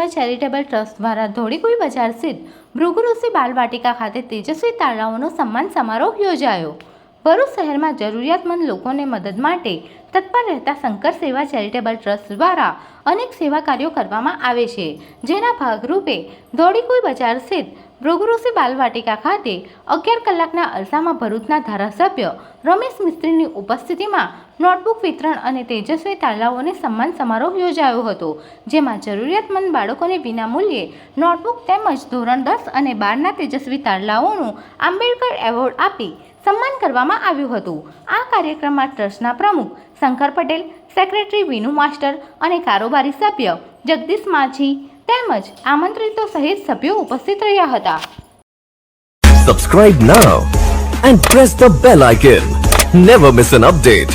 સેવા charitable trust દ્વારા ધોળીકુઈ બજાર સ્થિત ભૃગુઋષિ બાલવાટિકા ખાતે તેજસ્વી તારલાઓનો સન્માન સમારોહ યોજાયો। ભરૂચ શહેરમાં જરૂરિયાતમંદ લોકોને મદદ માટે તત્પર રહેતા શંકર સેવા ચેરિટેબલ ટ્રસ્ટ દ્વારા અનેક સેવા કાર્યો કરવામાં આવે છે, જેના ભાગરૂપે ધોળીકુઈ બજાર સ્થિત ભૃગુઋષિ બાલવાટિકા ખાતે 11 કલાકના અરસામાં ભરૂચના ધારાસભ્ય રમેશ મિસ્ત્રીની ઉપસ્થિતિમાં નોટબુક વિતરણ અને તેજસ્વી તારલાઓને સન્માન સમારોહ યોજાયો હતો, જેમાં જરૂરિયાતમંદ બાળકોને વિનામૂલ્યે નોટબુક તેમજ ધોરણ 10 અને 12ના તેજસ્વી તારલાઓનું આંબેડકર એવોર્ડ આપી સન્માન કરવામાં આવ્યું હતું। આ કાર્યક્રમમાં ટ્રસ્ટના પ્રમુખ શંકર પટેલ, સેક્રેટરી વિનુ માસ્ટર અને કારોબારી સભ્ય જગદીશ માછી તેમજ આમંત્રિતો સહિત સભ્યો ઉપસ્થિત રહ્યા હતા। Subscribe now and press the bell icon. Never miss an update.